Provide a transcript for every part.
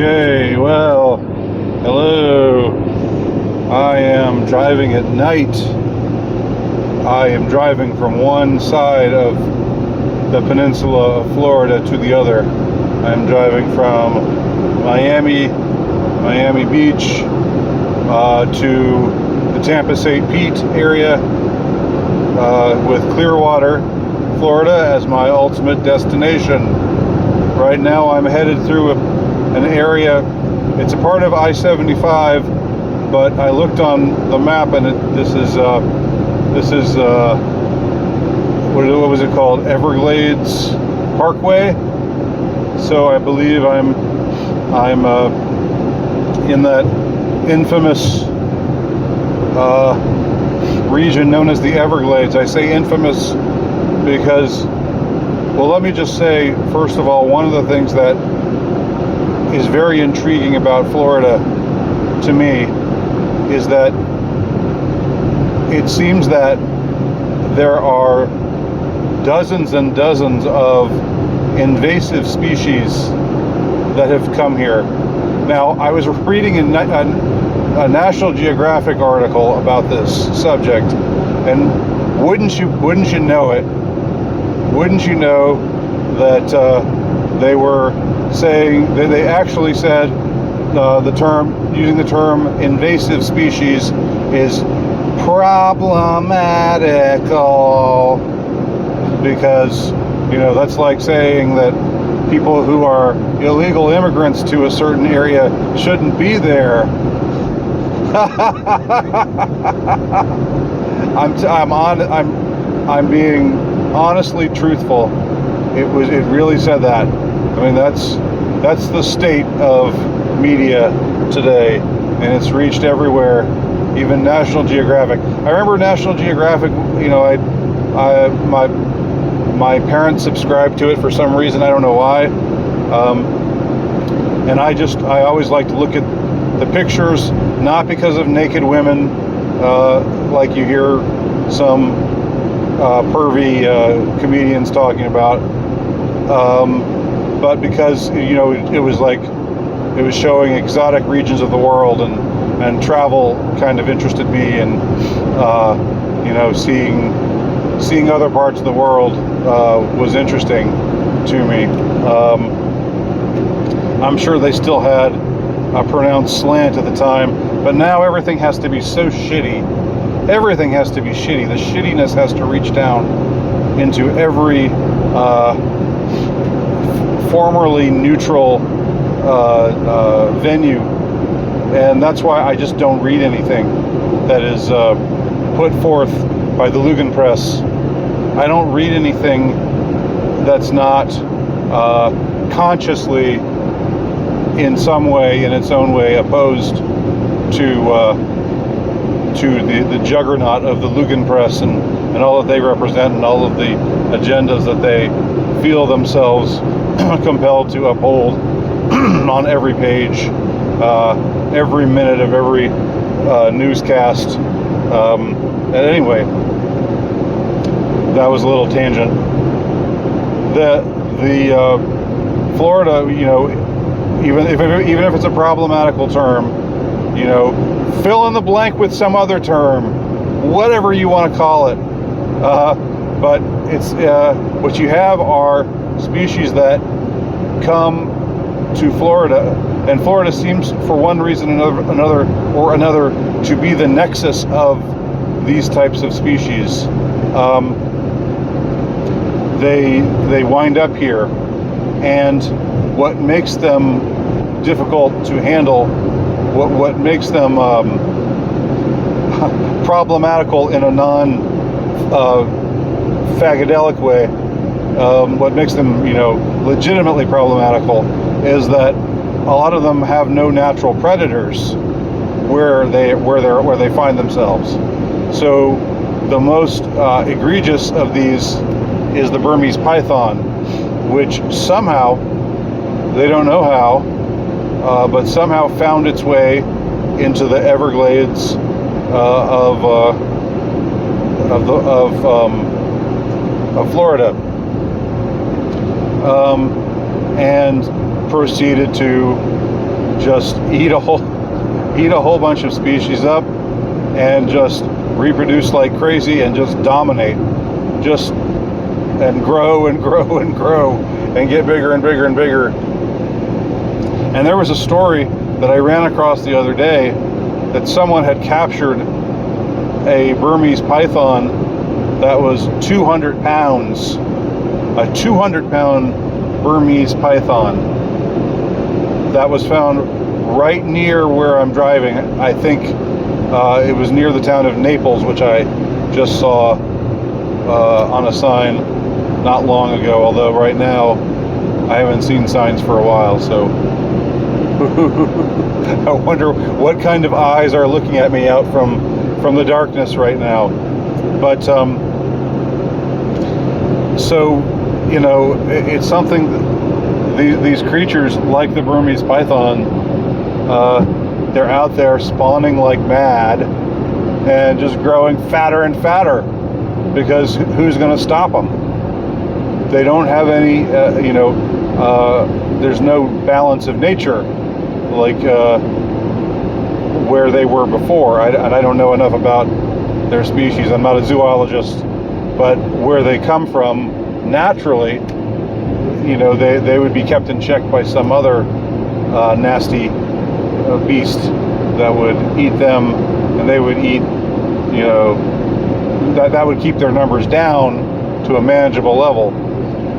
Okay, well, hello. I am driving at night. I am driving from one side of the peninsula of Florida to the other. I'm driving from Miami Beach to the Tampa-St. Pete area with Clearwater, Florida as my ultimate destination. Right now I'm headed through an area, it's a part of I-75, but I looked on the map and this is what was it called? Everglades Parkway. So I believe I'm in that infamous region known as the Everglades. I say infamous because, well, let me just say, first of all, one of the things that is very intriguing about Florida to me is that it seems that there are dozens and dozens of invasive species that have come here. Now, I was reading a National Geographic article about this subject, and wouldn't you know it? Wouldn't you know that they were saying that they actually said using the term invasive species is problematical, because that's like saying that people who are illegal immigrants to a certain area shouldn't be there. I'm being honestly truthful. It really said that. I mean, that's the state of media today, and it's reached everywhere, even National Geographic. I remember National Geographic, my parents subscribed to it for some reason, I don't know why. And I always like to look at the pictures, not because of naked women, like you hear some pervy comedians talking about, but because it was showing exotic regions of the world, and travel kind of interested me, and seeing other parts of the world was interesting to me. I'm sure they still had a pronounced slant at the time, but now everything has to be so shitty. Everything has to be shitty. The shittiness has to reach down into every formerly neutral venue, and that's why I just don't read anything that is put forth by the Lugan Press. I don't read anything that's not consciously, in some way, in its own way, opposed to the juggernaut of the Lugan Press and all that they represent, and all of the agendas that they feel themselves compelled to uphold on every page, every minute of every newscast. Anyway, that was a little tangent. The Florida, even if it's a problematical term, fill in the blank with some other term, whatever you want to call it. But it's what you have are species that come to Florida, and Florida seems, for one reason or another, to be the nexus of these types of species. They wind up here, and what makes them difficult to handle, what makes them problematical in a non-fagadelic way, what makes them legitimately problematical, is that a lot of them have no natural predators where they find themselves. So the most egregious of these is the Burmese Python, which somehow, they don't know how, but somehow found its way into the Everglades of Florida, and proceeded to just eat a whole bunch of species up and just reproduce like crazy and just dominate, and grow and grow and grow and get bigger and bigger and bigger. And there was a story that I ran across the other day that someone had captured a Burmese python that was 200 pounds, a 200-pound Burmese python that was found right near where I'm driving. I think it was near the town of Naples, which I just saw on a sign not long ago, although right now I haven't seen signs for a while, so I wonder what kind of eyes are looking at me out from the darkness right now. But so, you know, it's something that these creatures like the Burmese python, they're out there spawning like mad and just growing fatter and fatter, because who's going to stop them? They don't have any, there's no balance of nature like where they were before. And I don't know enough about their species. I'm not a zoologist, but where they come from naturally, you know, they would be kept in check by some other nasty beast that would eat them, and they would eat, you know, that would keep their numbers down to a manageable level.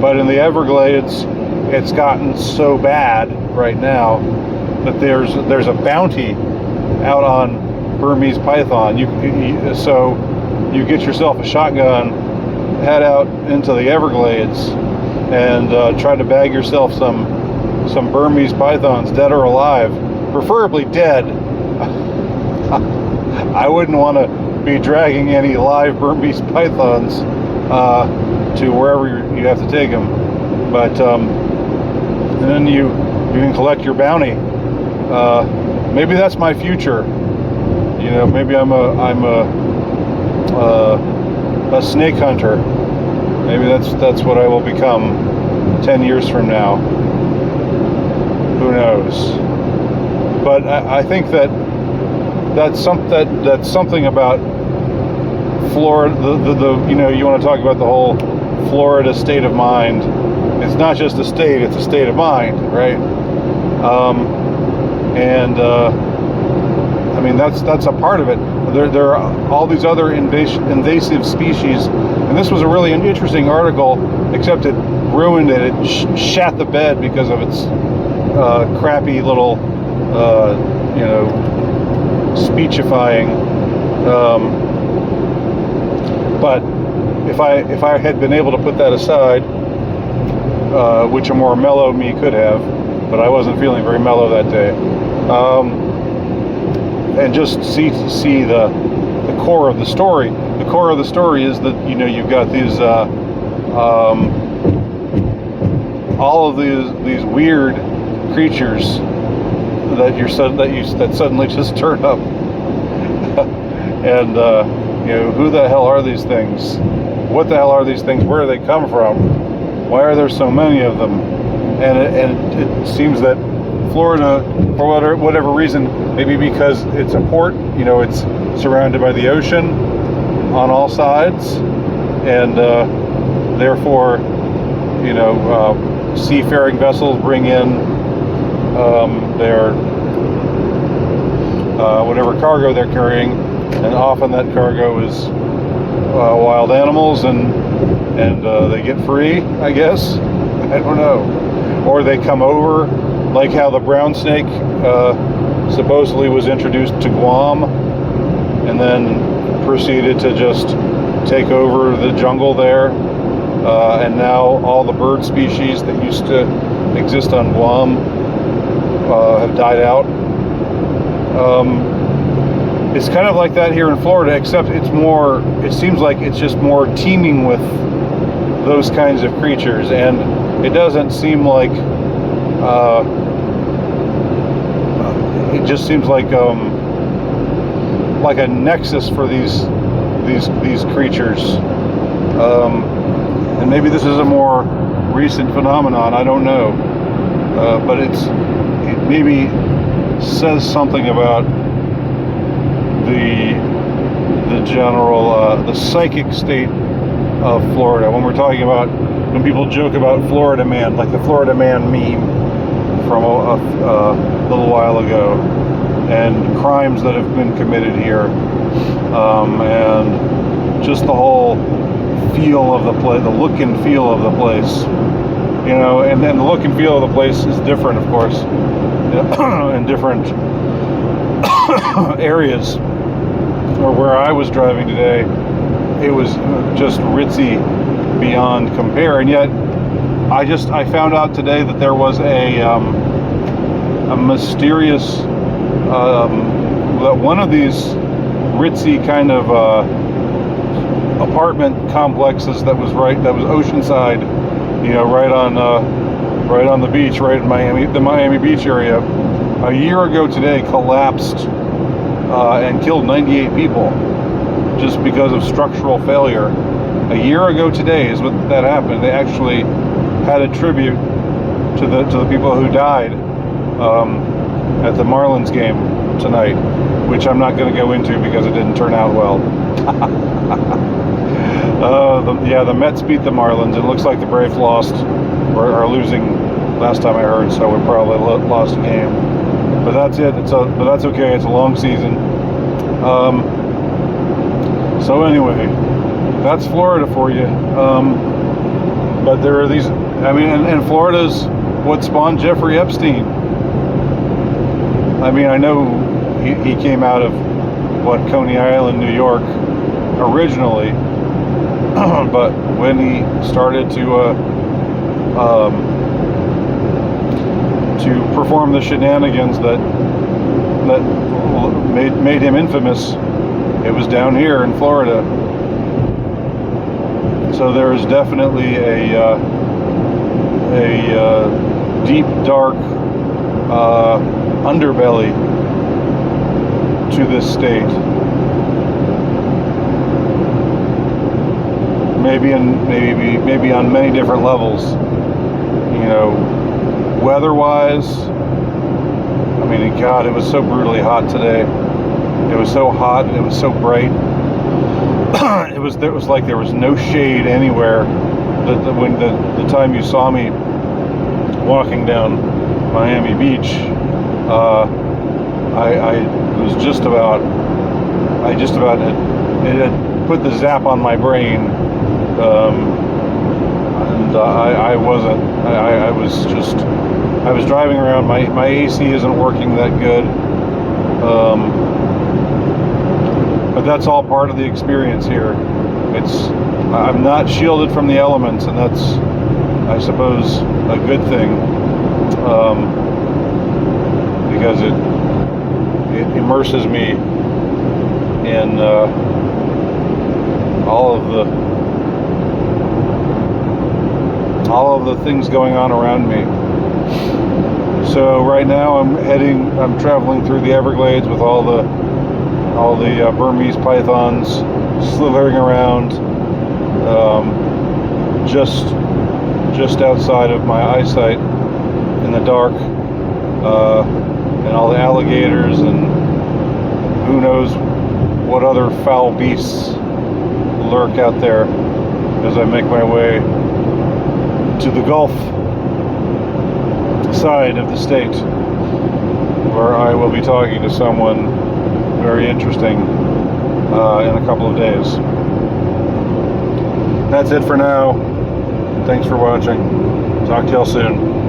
But in the Everglades, it's gotten so bad right now that there's a bounty out on Burmese python. So you get yourself a shotgun, head out into the Everglades, and try to bag yourself some Burmese pythons, dead or alive, preferably dead. I wouldn't want to be dragging any live Burmese pythons to wherever you have to take them. But and then you can collect your bounty. Maybe that's my future. You know, maybe I'm a snake hunter. Maybe that's what I will become 10 years from now. Who knows? But I think that's something about Florida. The you know, you want to talk about the whole Florida state of mind. It's not just a state; it's a state of mind, right? I mean, that's a part of it. There are all these other invasive species, and this was a really interesting article, except it ruined it. It shat the bed because of its crappy little, you know, speechifying. But if I had been able to put that aside, which a more mellow me could have, but I wasn't feeling very mellow that day. And just see the core of the story. The core of the story is that, you know, you've got these all of these weird creatures that suddenly just turn up, and you know, who the hell are these things? What the hell are these things? Where do they come from? Why are there so many of them? And it seems that Florida, for whatever reason, maybe because it's a port, you know, it's surrounded by the ocean on all sides, and therefore, you know, seafaring vessels bring in their whatever cargo they're carrying, and often that cargo is wild animals, and they get free, I guess. I don't know. Or they come over, like how the brown snake supposedly was introduced to Guam and then proceeded to just take over the jungle there, and now all the bird species that used to exist on Guam have died out. It's kind of like that here in Florida, except it seems like it's just more teeming with those kinds of creatures, and it doesn't seem like it just seems like a nexus for these creatures, and maybe this is a more recent phenomenon, I don't know, but maybe says something about the general, the psychic state of Florida. When we're talking about, when people joke about Florida Man, like the Florida Man meme from a little while ago, and crimes that have been committed here, and just the whole feel of the place, the look and feel of the place, you know, and then the look and feel of the place is different, of course, in different areas. Or where I was driving today, it was just ritzy beyond compare, and yet I found out today that there was a mysterious that one of these ritzy kind of apartment complexes that was oceanside, you know, right on the beach, right in Miami, the Miami Beach area, a year ago today collapsed and killed 98 people just because of structural failure. A year ago today is when that happened. They actually had a tribute to the people who died at the Marlins game tonight, which I'm not going to go into because it didn't turn out well. The Mets beat the Marlins. It looks like the Braves lost or are losing. Last time I heard, so we probably lost a game. But that's it. But that's okay. It's a long season. So anyway, that's Florida for you. But there are these. I mean, and Florida's what spawned Jeffrey Epstein. I mean, I know he came out of Coney Island, New York, originally, but when he started to perform the shenanigans that made him infamous, it was down here in Florida. So there is definitely a deep, dark underbelly to this state. Maybe on many different levels. You know, weather-wise, I mean, God, it was so brutally hot today. It was so hot and it was so bright. It was like there was no shade anywhere. When the time you saw me walking down Miami Beach, I had put the zap on my brain, and I was driving around. My AC isn't working that good, but that's all part of the experience here. I'm not shielded from the elements, and that's, I suppose, a good thing, because it immerses me in all of the things going on around me. So right now I'm traveling through the Everglades with all the Burmese pythons slithering around, just outside of my eyesight in the dark, and all the alligators and who knows what other foul beasts lurk out there as I make my way to the Gulf side of the state, where I will be talking to someone very interesting in a couple of days. That's it for now. Thanks for watching. Talk to y'all soon.